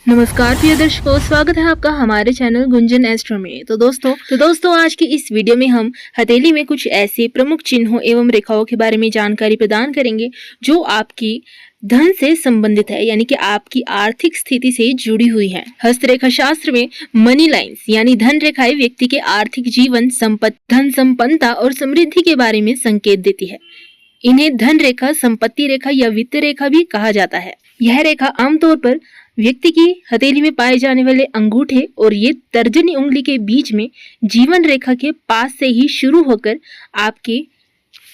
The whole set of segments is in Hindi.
नमस्कार प्रिय दर्शकों, स्वागत है आपका हमारे चैनल गुंजन एस्ट्रो में। तो दोस्तों आज की इस वीडियो में हम हथेली में कुछ ऐसे प्रमुख चिन्हों एवं रेखाओं के बारे में जानकारी प्रदान करेंगे जो आपकी धन से संबंधित है, यानी कि आपकी आर्थिक स्थिति से जुड़ी हुई है। हस्तरेखा शास्त्र में मनी लाइंस यानी धन रेखाएं व्यक्ति के आर्थिक जीवन, धन संपन्नता और समृद्धि के बारे में संकेत देती है। इन्हें धन रेखा, संपत्ति रेखा या वित्त रेखा भी कहा जाता है। यह रेखा आमतौर पर व्यक्ति की हथेली में पाए जाने वाले अंगूठे और ये तर्जनी उंगली के बीच में जीवन रेखा के पास से ही शुरू होकर आपके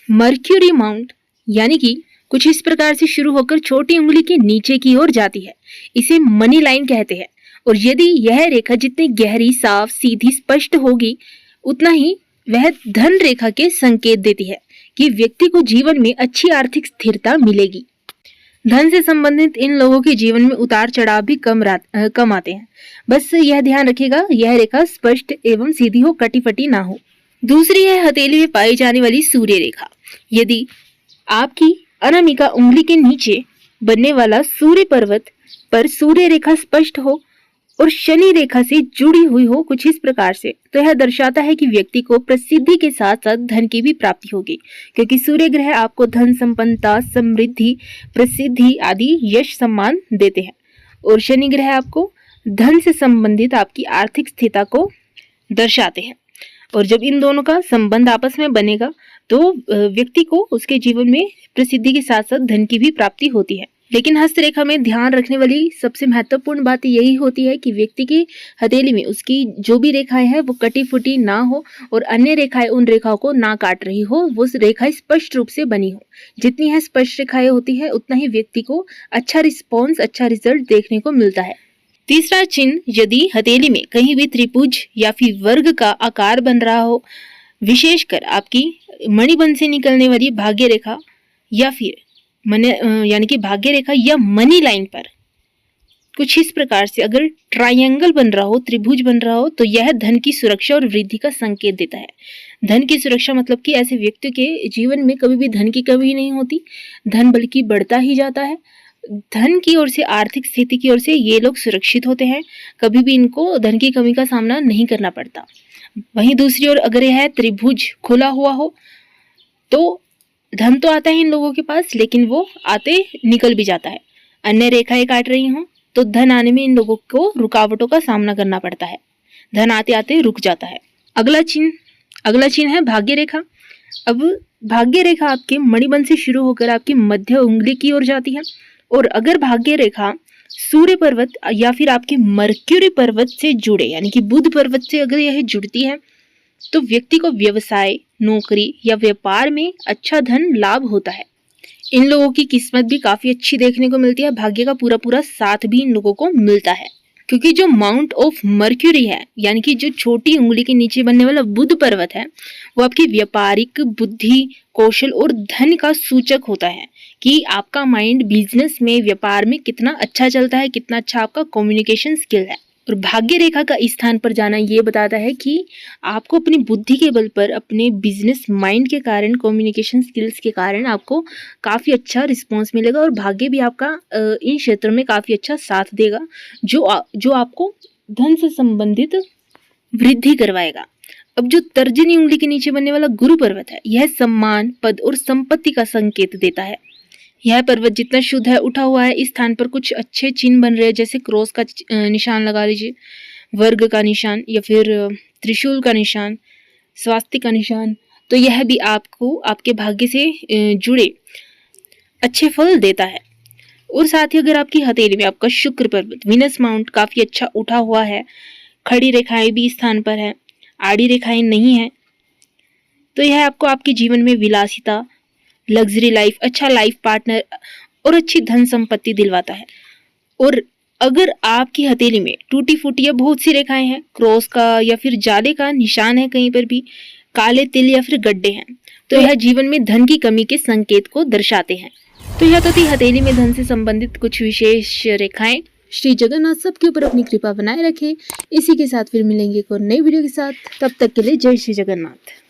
मर्क्यूरी माउंट यानी कि कुछ इस प्रकार से शुरू होकर छोटी उंगली के नीचे की ओर जाती है। इसे मनी लाइन कहते हैं। और यदि यह रेखा जितनी गहरी, साफ, सीधी, स्पष्ट होगी, उतना ही वह धन रेखा के संकेत देती है कि व्यक्ति को जीवन में अच्छी आर्थिक स्थिरता मिलेगी। धन से संबंधित इन लोगों के जीवन में उतार चढ़ाव भी कम आते हैं। बस यह ध्यान रखिएगा, यह रेखा स्पष्ट एवं सीधी हो, कटी फटी ना हो। दूसरी है हथेली में पाई जाने वाली सूर्य रेखा। यदि आपकी अनामिका उंगली के नीचे बनने वाला सूर्य पर्वत पर सूर्य रेखा स्पष्ट हो और शनि रेखा से जुड़ी हुई हो कुछ इस प्रकार से, तो यह दर्शाता है कि व्यक्ति को प्रसिद्धि के साथ साथ धन की भी प्राप्ति होगी, क्योंकि सूर्य ग्रह आपको धन, संपन्नता, समृद्धि, प्रसिद्धि आदि यश सम्मान देते हैं और शनि ग्रह आपको धन से संबंधित आपकी आर्थिक स्थिति को दर्शाते हैं। और जब इन दोनों का संबंध आपस में बनेगा तो व्यक्ति को उसके जीवन में प्रसिद्धि के साथ साथ धन की भी प्राप्ति होती है। लेकिन हस्तरेखा में ध्यान रखने वाली सबसे महत्वपूर्ण बात यही होती है कि व्यक्ति की हथेली में उसकी जो भी रेखाएं हैं वो कटी फुटी ना हो और अन्य रेखाएं उन रेखाओं को ना काट रही हो, वो रेखाएं स्पष्ट रूप से बनी हो। जितनी है स्पष्ट रेखाएं होती है उतना ही व्यक्ति को अच्छा रिस्पॉन्स, अच्छा रिजल्ट देखने को मिलता है। तीसरा चिन्ह, यदि हथेली में कहीं भी त्रिभुज या फिर वर्ग का आकार बन रहा हो, विशेषकर आपकी मणिबंध से निकलने वाली भाग्य रेखा या फिर यानी कि भाग्य रेखा या मनी लाइन पर कुछ इस प्रकार से अगर ट्रायंगल बन रहा हो, त्रिभुज बन रहा हो, तो यह धन की सुरक्षा और वृद्धि का संकेत देता है। धन की सुरक्षा मतलब कि ऐसे व्यक्ति के जीवन में कभी भी धन की कमी नहीं होती, धन बल्कि बढ़ता ही जाता है। धन की ओर से, आर्थिक स्थिति की ओर से ये लोग सुरक्षित होते हैं, कभी भी इनको धन की कमी का सामना नहीं करना पड़ता। वहीं दूसरी ओर अगर यह त्रिभुज खुला हुआ हो तो धन तो आता है इन लोगों के पास, लेकिन वो आते निकल भी जाता है। अन्य रेखाएं काट रही हों तो धन आने में इन लोगों को रुकावटों का सामना करना पड़ता है, धन आते आते रुक जाता है। अगला चिन्ह है भाग्य रेखा। अब भाग्य रेखा आपके मणिबंध से शुरू होकर आपकी मध्य उंगली की ओर जाती है और अगर भाग्य रेखा सूर्य पर्वत या फिर आपके मर्क्यूरी पर्वत से जुड़े यानी कि बुध पर्वत से अगर यह जुड़ती है तो व्यक्ति को व्यवसाय, नौकरी या व्यापार में अच्छा धन लाभ होता है। इन लोगों की किस्मत भी काफी अच्छी देखने को मिलती है, भाग्य का पूरा साथ भी इन लोगों को मिलता है, क्योंकि जो माउंट ऑफ मर्क्यूरी है यानी कि जो छोटी उंगली के नीचे बनने वाला बुध पर्वत है वो आपकी व्यापारिक बुद्धि, कौशल और धन का सूचक होता है कि आपका माइंड बिजनेस में, व्यापार में कितना अच्छा चलता है, कितना अच्छा आपका कम्युनिकेशन स्किल है। और भाग्य रेखा का इस स्थान पर जाना ये बताता है कि आपको अपनी बुद्धि के बल पर, अपने बिजनेस माइंड के कारण, कम्युनिकेशन स्किल्स के कारण आपको काफ़ी अच्छा रिस्पॉन्स मिलेगा और भाग्य भी आपका इन क्षेत्रों में काफ़ी अच्छा साथ देगा, जो आपको धन से संबंधित वृद्धि करवाएगा। अब जो तर्जनी उंगली के नीचे बनने वाला गुरु पर्वत है, यह सम्मान, पद और संपत्ति का संकेत देता है। यह पर्वत जितना शुद्ध है, उठा हुआ है, इस स्थान पर कुछ अच्छे चिन्ह बन रहे हैं, जैसे क्रॉस का निशान लगा लीजिए, वर्ग का निशान या फिर त्रिशूल का निशान, स्वास्तिक का निशान, तो यह भी आपको आपके भाग्य से जुड़े अच्छे फल देता है। और साथ ही अगर आपकी हथेली में आपका शुक्र पर्वत, वीनस माउंट काफी अच्छा उठा हुआ है, खड़ी रेखाएं भी इस स्थान पर है, आड़ी रेखाएं नहीं है, तो यह आपको आपके जीवन में विलासिता, लग्जरी लाइफ, अच्छा लाइफ पार्टनर और अच्छी धन संपत्ति दिलवाता है। और अगर आपकी हथेली में टूटी फूटी या बहुत सी रेखाएं हैं, क्रॉस का या फिर जाले का निशान है, कहीं पर भी काले तिल या फिर गड्ढे हैं, तो यह जीवन में धन की कमी के संकेत को दर्शाते हैं। तो यह तो थी हथेली में धन से संबंधित कुछ विशेष रेखाएं। श्री जगन्नाथ सबके ऊपर अपनी कृपा बनाए रखे। इसी के साथ फिर मिलेंगे एक और नई वीडियो के साथ, तब तक के लिए जय श्री जगन्नाथ।